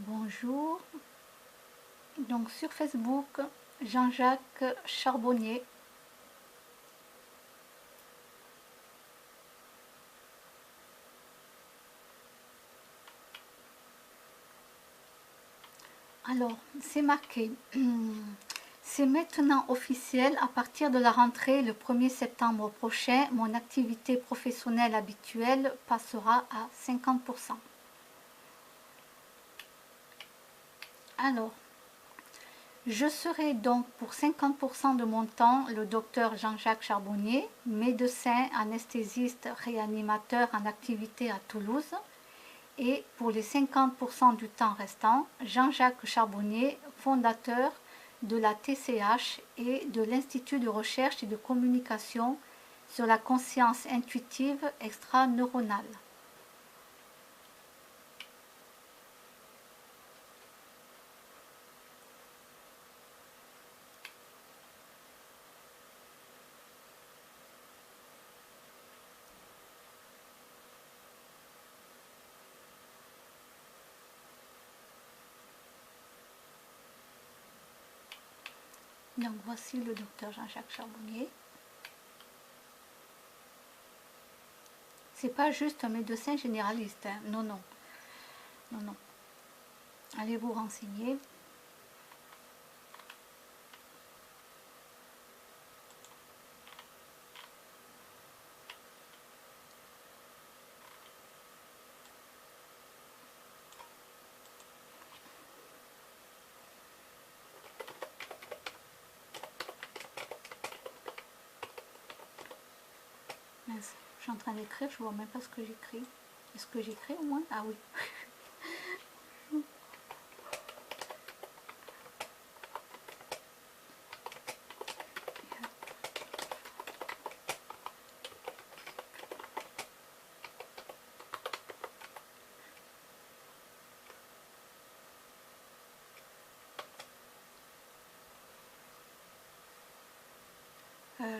Bonjour, donc sur Facebook, Jean-Jacques Charbonnier. Alors, c'est marqué, c'est maintenant officiel, à partir de la rentrée le 1er septembre prochain, mon activité professionnelle habituelle passera à 50%. Alors, je serai donc pour 50% de mon temps le docteur Jean-Jacques Charbonnier, médecin, anesthésiste, réanimateur en activité à Toulouse. Et pour les 50% du temps restant, Jean-Jacques Charbonnier, fondateur de la TCH et de l'Institut de recherche et de communication sur la conscience intuitive extraneuronale. Donc voici le docteur Jean-Jacques Charbonnier. C'est pas juste un médecin généraliste, hein. Non, non, non, non. Allez vous renseigner. Mince, je suis en train d'écrire, je vois même pas ce que j'écris. Est-ce que j'écris au moins? Ah oui.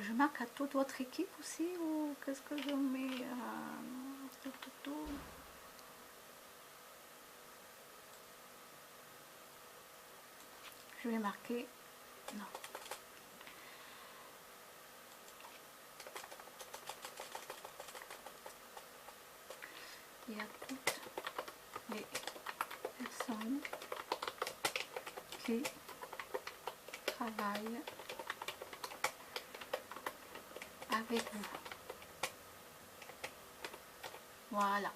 Je marque à toute votre équipe aussi, ou qu'est-ce que je mets Je vais marquer non. Et à toutes les personnes qui travaillent avec vous. Voilà,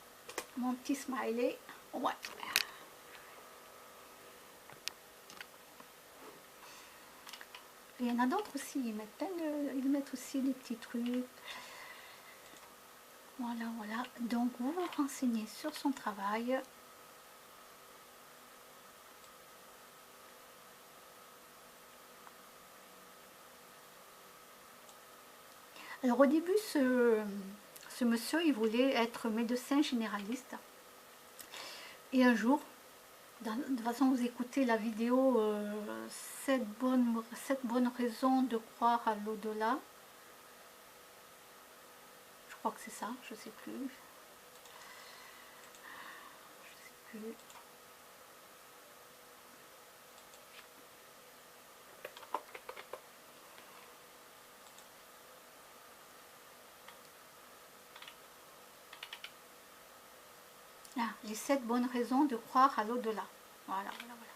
mon petit smiley. Ouais. Il y en a d'autres aussi, ils mettent aussi des petits trucs. Voilà, voilà. Donc vous vous renseignez sur son travail. Alors au début, ce monsieur, il voulait être médecin généraliste. Et un jour, de toute façon, vous écoutez la vidéo 7 bonnes raisons de croire à l'au-delà. Je crois que c'est ça, je ne sais plus. Je sais plus. Ah, les 7 bonnes raisons de croire à l'au-delà. Voilà, voilà, voilà.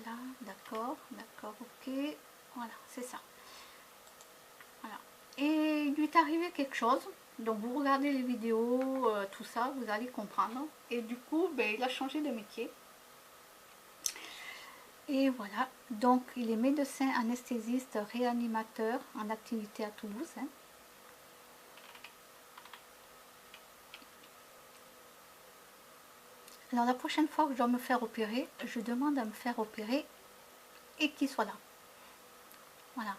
Voilà, d'accord, d'accord, ok. Voilà, c'est ça. Voilà. Et il lui est arrivé quelque chose. Donc vous regardez les vidéos, tout ça, vous allez comprendre. Et du coup, ben, il a changé de métier. Et voilà, donc il est médecin anesthésiste réanimateur en activité à Toulouse. Hein. Alors la prochaine fois que je dois me faire opérer, je demande à me faire opérer et qu'il soit là. Voilà.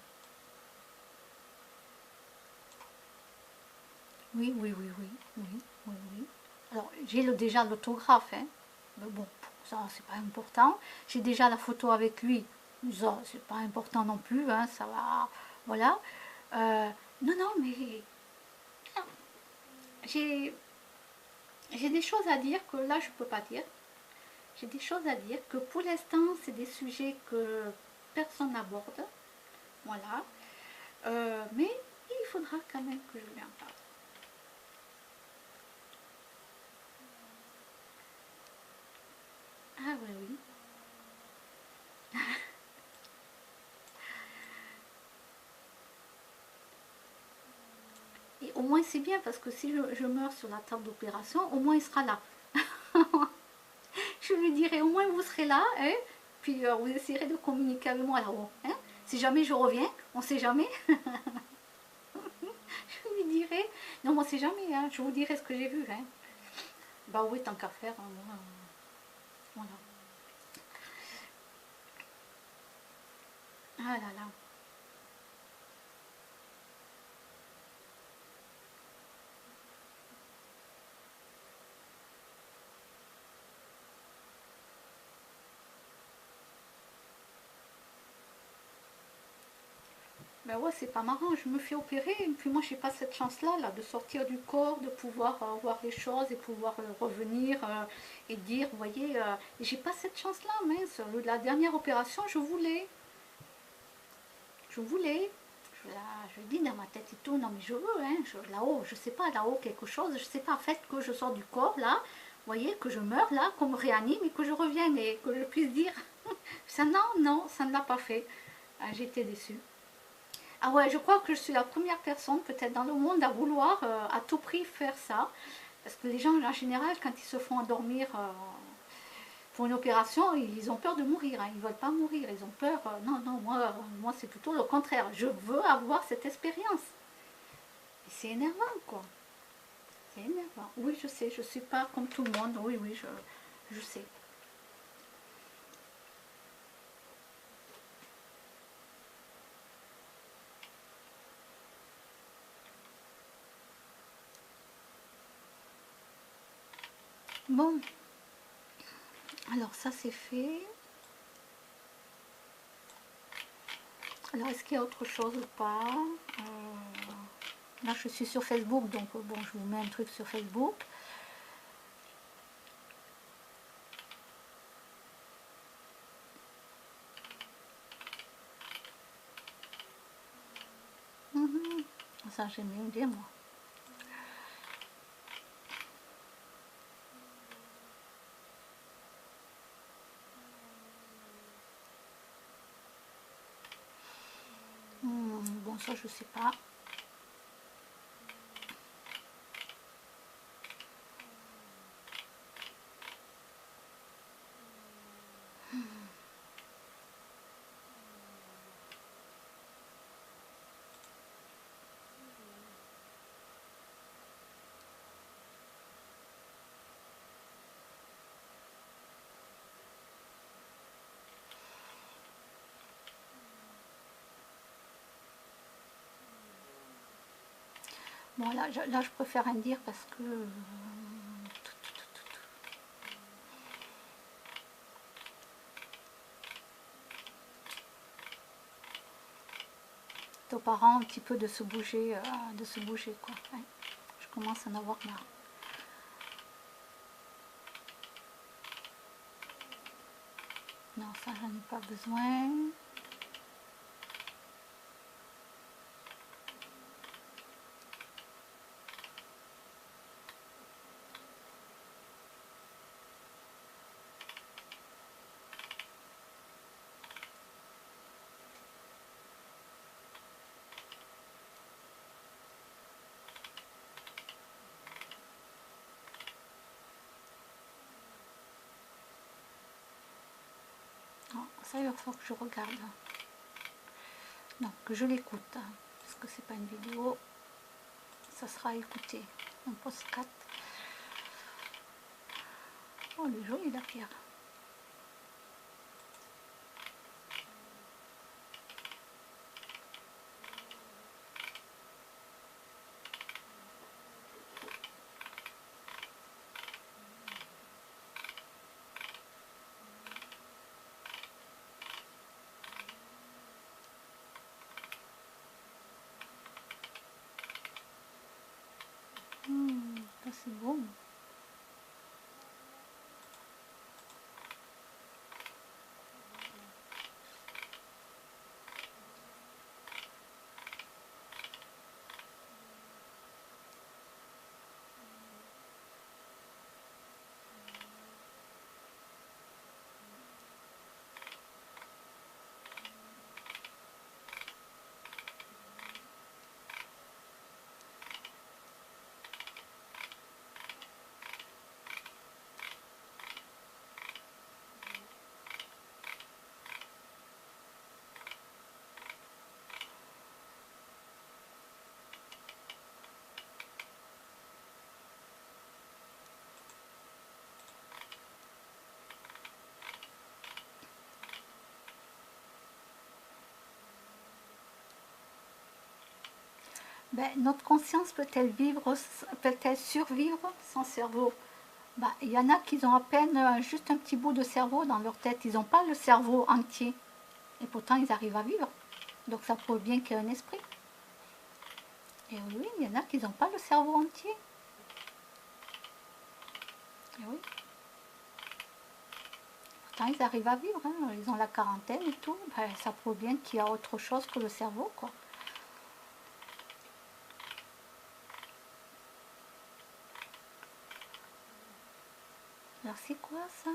Oui, oui, oui, oui, oui, oui, oui. Alors j'ai déjà l'autographe, hein. Mais bon, ça c'est pas important. J'ai déjà la photo avec lui, ça c'est pas important non plus, hein, ça va, voilà. Non, non, mais j'ai des choses à dire que là je peux pas dire. j'ai des choses à dire, que pour l'instant, c'est des sujets que personne n'aborde. Voilà. Mais il faudra quand même que je lui en parle. Ah oui, oui. Et au moins c'est bien parce que si je meurs sur la table d'opération, au moins il sera là. Je lui dirai au moins vous serez là, hein, puis vous essayerez de communiquer avec moi là-haut. Hein. Si jamais je reviens, on ne sait jamais, je lui dirai, non moi c'est jamais, hein, je vous dirai ce que j'ai vu. Hein. Bah oui, tant qu'à faire, hein, moi, voilà. Ah là là. Ben ouais, c'est pas marrant, je me fais opérer, et puis moi j'ai pas cette chance-là là, de sortir du corps, de pouvoir voir les choses et pouvoir revenir et dire, vous voyez, j'ai pas cette chance-là, mince, la dernière opération, je voulais, je dis dans ma tête et tout, non mais je veux, hein, là-haut, je sais pas, là-haut quelque chose, je sais pas, faites que je sors du corps là, vous voyez, que je meurs là, qu'on me réanime et que je revienne et que je puisse dire, ça non, non, ça ne l'a pas fait, ah, j'étais déçue. Ah ouais, je crois que je suis la première personne peut-être dans le monde à vouloir à tout prix faire ça. Parce que les gens en général, quand ils se font endormir pour une opération, ils ont peur de mourir. Hein. Ils ne veulent pas mourir, ils ont peur. Non, non, moi c'est plutôt le contraire. Je veux avoir cette expérience. Et c'est énervant quoi. C'est énervant. Oui, je sais, je ne suis pas comme tout le monde. Oui, oui, je sais. Bon, alors ça c'est fait. Alors est-ce qu'il y a autre chose ou pas Là je suis sur Facebook, donc bon, je vous mets un truc sur Facebook. Mhm. Ça j'aime bien moi. Bon ça je sais pas. Bon là je préfère rien dire parce que aux parents un petit peu de se bouger quoi. Ouais. Je commence à en avoir marre. Non, ça j'en ai pas besoin. Non, ça il va falloir que je regarde. Non, que je l'écoute. Parce que c'est pas une vidéo. Ça sera écouté. Un post-cat. Oh, il est joli la pierre. Ça c'est beau. Ben, notre conscience peut-elle survivre sans cerveau? Ben, il y en a qui ont à peine juste un petit bout de cerveau dans leur tête. Ils n'ont pas le cerveau entier. Et pourtant, ils arrivent à vivre. Donc ça prouve bien qu'il y a un esprit. Et oui, il y en a qui n'ont pas le cerveau entier. Et oui. Pourtant, ils arrivent à vivre. Hein. Ils ont la quarantaine et tout. Ben, ça prouve bien qu'il y a autre chose que le cerveau, quoi. Alors, c'est quoi ça?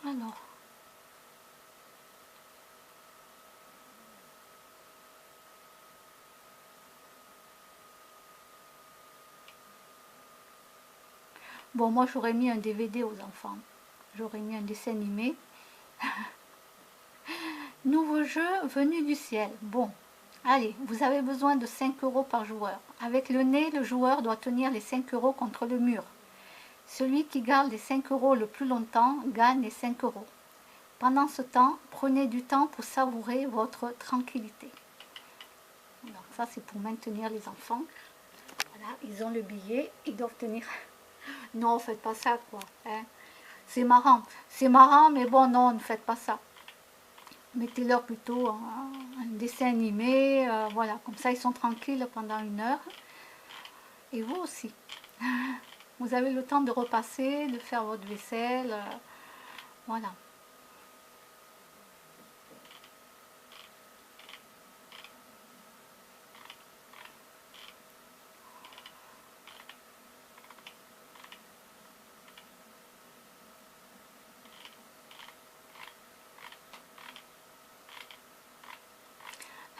Alors. Bon, moi, j'aurais mis un DVD aux enfants. J'aurais mis un dessin animé. Nouveau jeu venu du ciel. Bon, allez, vous avez besoin de 5 euros par joueur. Avec le nez, le joueur doit tenir les 5 euros contre le mur. Celui qui garde les 5 euros le plus longtemps gagne les 5 euros. Pendant ce temps, prenez du temps pour savourer votre tranquillité. Donc ça, c'est pour maintenir les enfants. Voilà, ils ont le billet, ils doivent tenir. Non, faites pas ça, quoi. Hein. C'est marrant, mais bon, non, ne faites pas ça. Mettez-leur plutôt un dessin animé, voilà, comme ça ils sont tranquilles pendant 1 heure. Et vous aussi. Vous avez le temps de repasser, de faire votre vaisselle, voilà.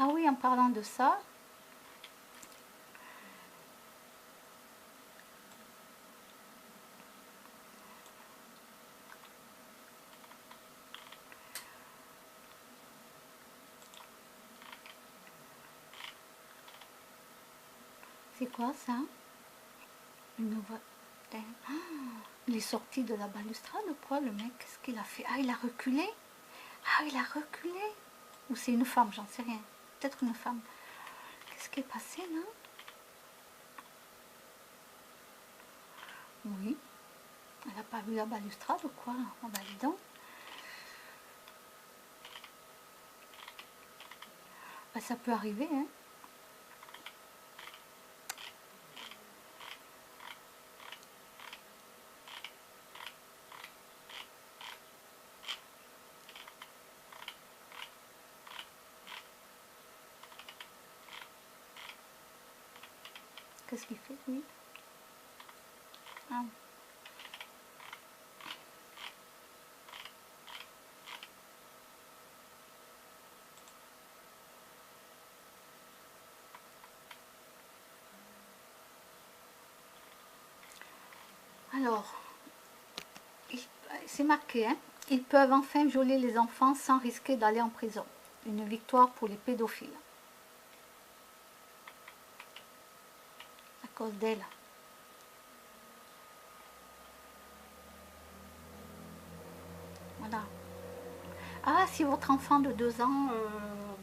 Ah oui, en parlant de ça, c'est quoi ça? Une nouvelle... Ah, il est sorti de la balustrade ou quoi le mec? Qu'est-ce qu'il a fait? Ah, il a reculé? Ah, il a reculé? Ou c'est une femme, j'en sais rien. Peut-être une femme. Qu'est-ce qui est passé là? Oui. Elle n'a pas vu la balustrade ou quoi? Oh bah dis donc. Bah, ça peut arriver, hein. Qu'est-ce qu'il fait lui? Ah. Alors, c'est marqué, hein. Ils peuvent enfin violer les enfants sans risquer d'aller en prison. Une victoire pour les pédophiles. À cause d'elle. Voilà. Ah, si votre enfant de 2 ans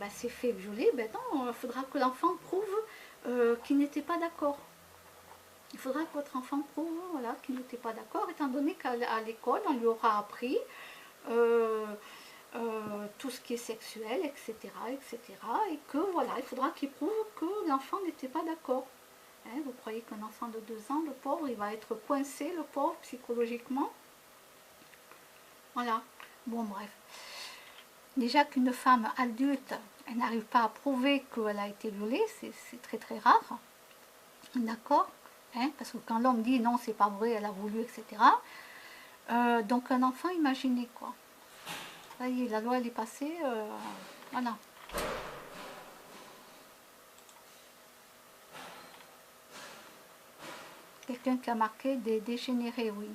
s'est fait violer, ben non, il faudra que l'enfant prouve qu'il n'était pas d'accord. Il faudra que votre enfant prouve voilà, qu'il n'était pas d'accord, étant donné qu'à l'école, on lui aura appris tout ce qui est sexuel, etc., etc. Et que voilà, il faudra qu'il prouve que l'enfant n'était pas d'accord. Hein, vous croyez qu'un enfant de 2 ans, le pauvre, il va être coincé, le pauvre, psychologiquement? Voilà. Bon, bref. Déjà qu'une femme adulte, elle n'arrive pas à prouver qu'elle a été violée, c'est très très rare. D'accord, hein, parce que quand l'homme dit non, c'est pas vrai, elle a voulu, etc. Donc un enfant, imaginez quoi. Ça y est, la loi elle est passée, voilà. Quelqu'un qui a marqué des dégénérés, oui.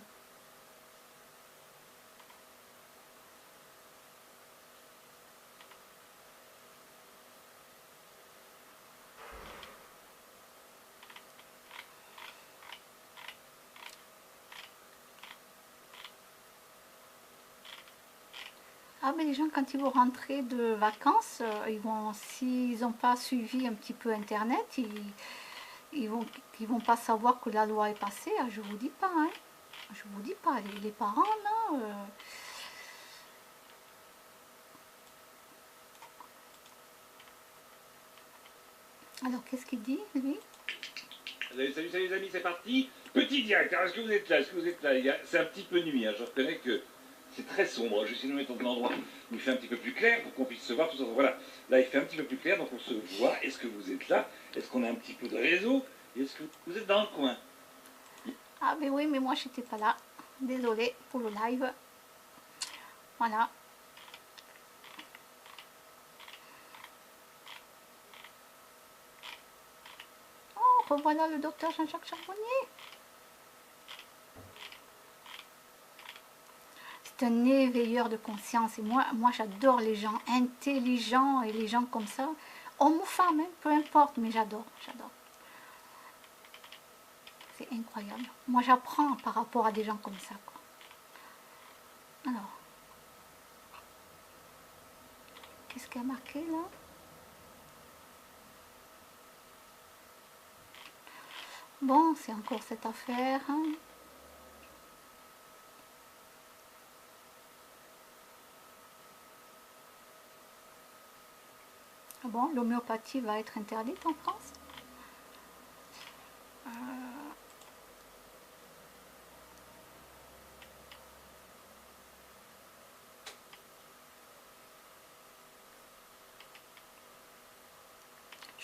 Ah, mais les gens, quand ils vont rentrer de vacances, ils vont, s'ils n'ont pas suivi un petit peu Internet, ils vont, ils vont pas savoir que la loi est passée. Ah, je vous dis pas, hein. Je vous dis pas, les parents, là. Alors, qu'est-ce qu'il dit, lui? Salut, salut, salut les amis, c'est parti. Petit directeur, est-ce que vous êtes là? Est-ce que vous êtes là, les gars? C'est un petit peu nuit, hein. Je reconnais que c'est très sombre. Je vais essayer de me mettre dans un endroit où il fait un petit peu plus clair pour qu'on puisse se voir tout ça. Voilà, là il fait un petit peu plus clair, donc on se voit. Est-ce que vous êtes là? Est-ce qu'on a un petit peu de réseau? Est-ce que vous êtes dans le coin? Ah, mais oui, mais moi, j'étais pas là. Désolée pour le live. Voilà. Oh, revoilà le docteur Jean-Jacques Charbonnier. C'est un éveilleur de conscience. Et moi j'adore les gens intelligents et les gens comme ça. Homme ou femme, hein, peu importe, mais j'adore, j'adore. C'est incroyable. Moi, j'apprends par rapport à des gens comme ça, quoi. Alors, qu'est-ce qu'il y a marqué, là? Bon, c'est encore cette affaire, hein. Ah bon, l'homéopathie va être interdite en France?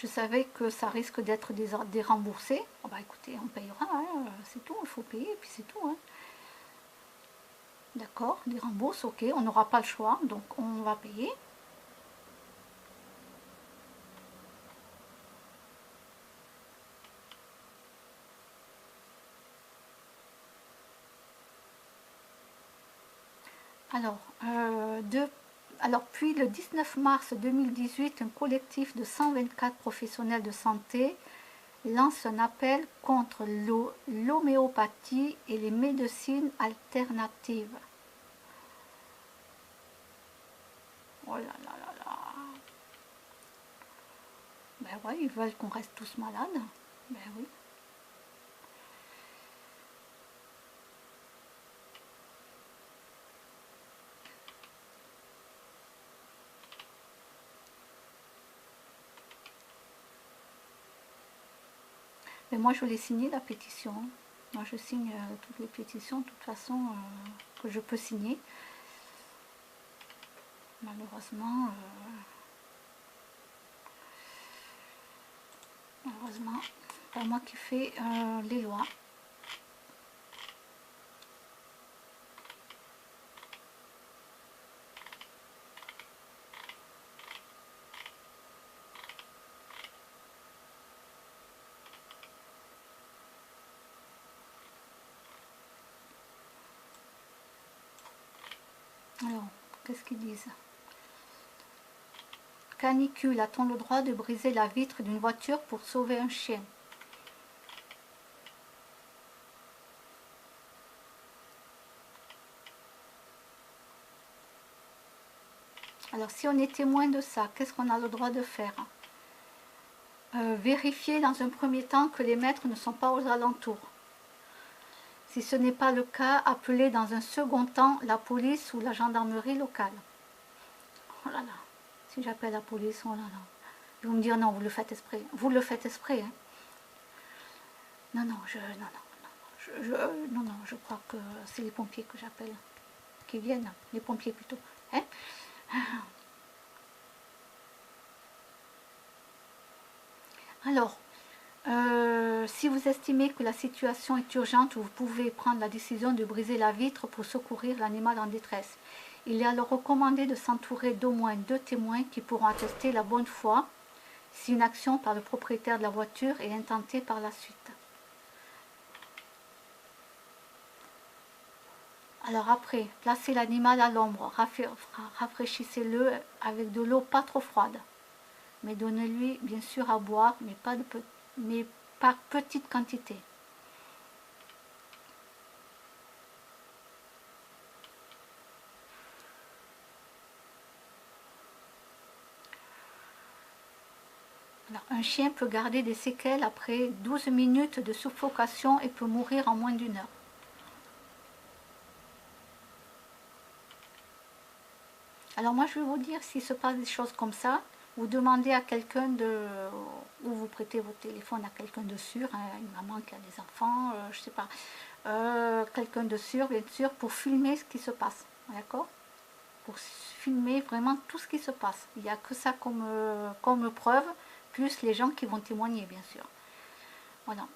Je savais que ça risque d'être des remboursés. Oh bah écoutez, on payera, hein, c'est tout, il faut payer, et puis c'est tout, hein. D'accord, des rembourses, ok, on n'aura pas le choix, donc on va payer. Alors, puis le 19 mars 2018, un collectif de 124 professionnels de santé lance un appel contre l'homéopathie et les médecines alternatives. Oh là là là là. Ben ouais, ils veulent qu'on reste tous malades. Ben oui. Mais moi, je l'ai signé la pétition. Moi, je signe toutes les pétitions, de toute façon, que je peux signer. Malheureusement, c'est pas moi qui fais les lois. Alors, qu'est-ce qu'ils disent? Canicule, a-t-on le droit de briser la vitre d'une voiture pour sauver un chien? Alors, si on est témoin de ça, qu'est-ce qu'on a le droit de faire? Vérifier dans un premier temps que les maîtres ne sont pas aux alentours. Si ce n'est pas le cas, appeler dans un second temps la police ou la gendarmerie locale. Oh là là, si j'appelle la police, oh là là. Ils vont me dire non, vous le faites exprès. Vous le faites exprès, hein. Non, non, non, je crois que c'est les pompiers que j'appelle. Qui viennent, les pompiers plutôt. Hein? Alors, si vous estimez que la situation est urgente, vous pouvez prendre la décision de briser la vitre pour secourir l'animal en détresse. Il est alors recommandé de s'entourer d'au moins 2 témoins qui pourront attester la bonne foi si une action par le propriétaire de la voiture est intentée par la suite. Alors après, placez l'animal à l'ombre, rafraîchissez-le avec de l'eau pas trop froide. Mais donnez-lui bien sûr à boire, mais par petite quantité. Alors, un chien peut garder des séquelles après 12 minutes de suffocation et peut mourir en moins d'1 heure. Alors moi je vais vous dire, s'il se passe des choses comme ça, vous demandez à quelqu'un ou vous prêtez votre téléphone à quelqu'un de sûr, hein, une maman qui a des enfants, je sais pas, quelqu'un de sûr bien sûr, pour filmer ce qui se passe, d'accord? Pour filmer vraiment tout ce qui se passe. Il n'y a que ça comme preuve, plus les gens qui vont témoigner bien sûr. Voilà.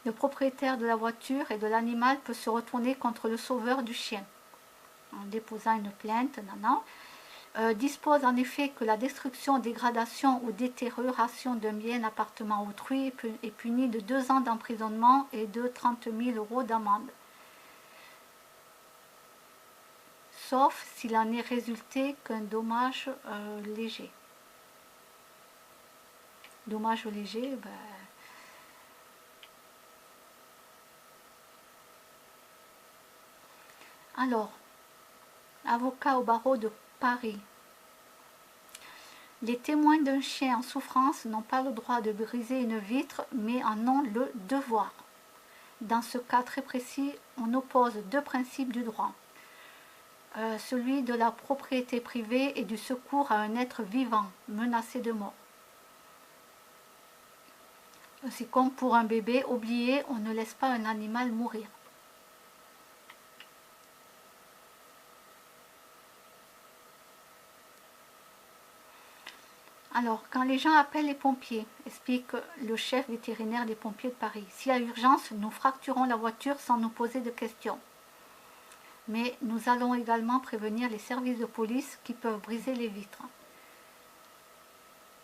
Le propriétaire de la voiture et de l'animal peut se retourner contre le sauveur du chien en déposant une plainte. Dispose en effet que la destruction, dégradation ou détérioration d'un bien appartement autrui est punie de 2 ans d'emprisonnement et de 30 000 € d'amende. Sauf s'il en est résulté qu'un dommage léger. Dommage léger, ben, alors, avocat au barreau de Paris. Les témoins d'un chien en souffrance n'ont pas le droit de briser une vitre, mais en ont le devoir. Dans ce cas très précis, on oppose 2 principes du droit. Celui de la propriété privée et du secours à un être vivant, menacé de mort. C'est comme pour un bébé oublié, on ne laisse pas un animal mourir. Alors, quand les gens appellent les pompiers, explique le chef vétérinaire des pompiers de Paris, s'il y a urgence, nous fracturons la voiture sans nous poser de questions. Mais nous allons également prévenir les services de police qui peuvent briser les vitres,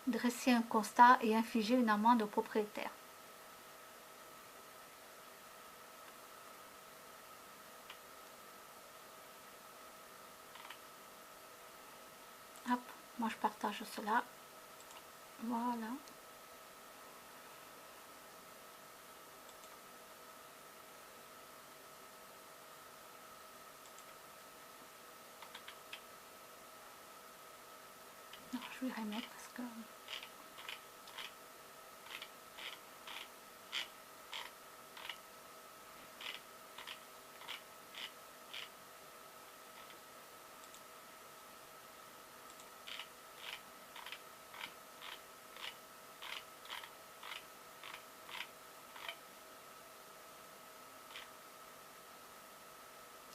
dresser un constat et infliger une amende au propriétaire. Hop, moi je partage cela. Voilà. Alors, je vais remettre parce que...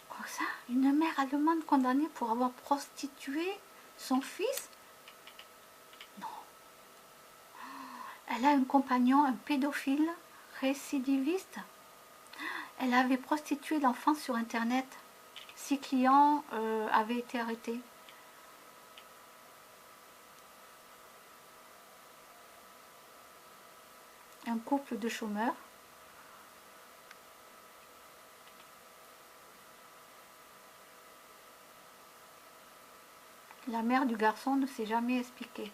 Quoi ça? Une mère allemande condamnée pour avoir prostitué son fils? Non. Elle a un compagnon, un pédophile, récidiviste. Elle avait prostitué l'enfant sur internet. 6 clients avaient été arrêtés. Un couple de chômeurs. La mère du garçon ne s'est jamais expliquée.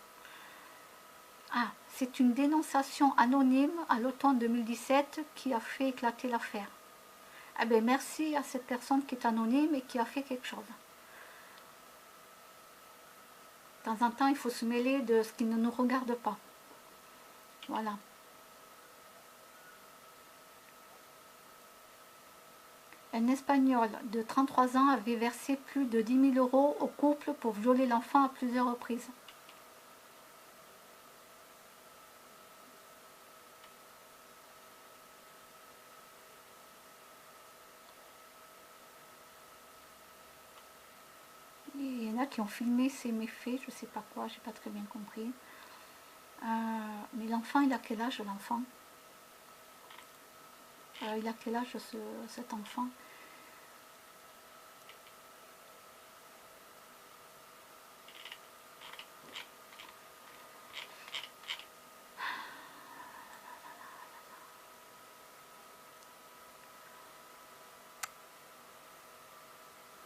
Ah, c'est une dénonciation anonyme à l'automne 2017 qui a fait éclater l'affaire. Eh bien, merci à cette personne qui est anonyme et qui a fait quelque chose. De temps en temps, il faut se mêler de ce qui ne nous regarde pas. Voilà. Un Espagnol de 33 ans avait versé plus de 10 000 € au couple pour violer l'enfant à plusieurs reprises. Il y en a qui ont filmé ces méfaits, je ne sais pas quoi, j'ai pas très bien compris. Mais l'enfant, il a quel âge l'enfant? Il a quel âge cet enfant?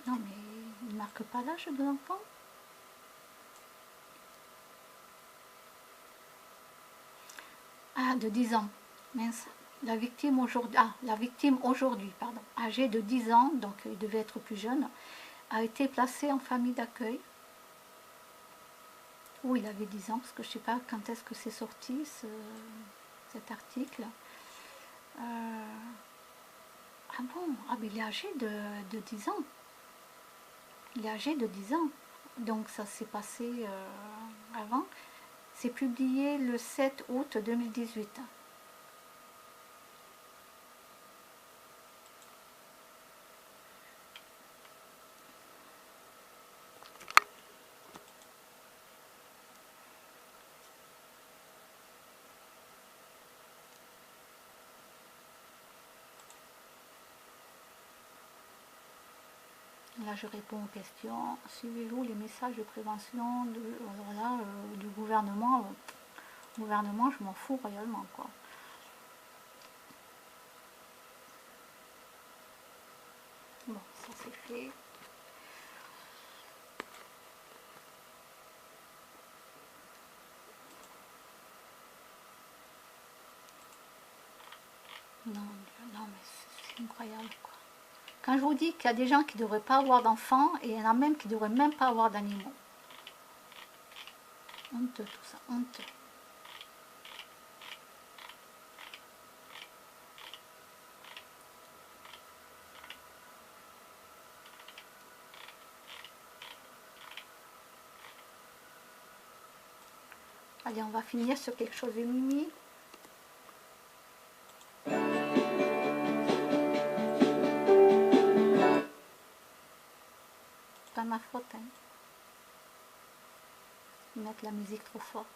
Non mais il ne marque pas l'âge de l'enfant. Ah, de 10 ans. Mince. La victime aujourd'hui, pardon, âgée de 10 ans, donc il devait être plus jeune, a été placé en famille d'accueil. Où il avait 10 ans, parce que je ne sais pas quand est-ce que c'est sorti cet article. Ah bon, ah mais il est âgé de 10 ans. Il est âgé de 10 ans. Donc ça s'est passé avant. C'est publié le 7 août 2018. Là, je réponds aux questions. Suivez-vous les messages de prévention du gouvernement? Gouvernement, je m'en fous réellement, quoi. Bon, ça c'est fait. Non, non, mais c'est incroyable, quoi. Quand je vous dis qu'il y a des gens qui ne devraient pas avoir d'enfants, et il y en a même qui ne devraient même pas avoir d'animaux. Honteux tout ça, honteux. Allez, on va finir sur quelque chose de mimi. Pas ma faute, hein. Mettre la musique trop fort.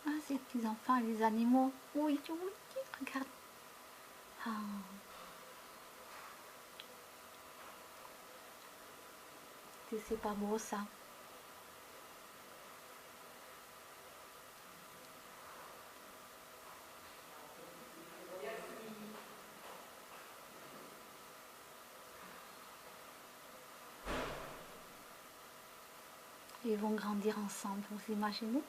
Ah, ces petits enfants et les animaux. Oui, oui, regarde. Ah. C'est pas beau ça. Ils vont grandir ensemble, vous imaginez?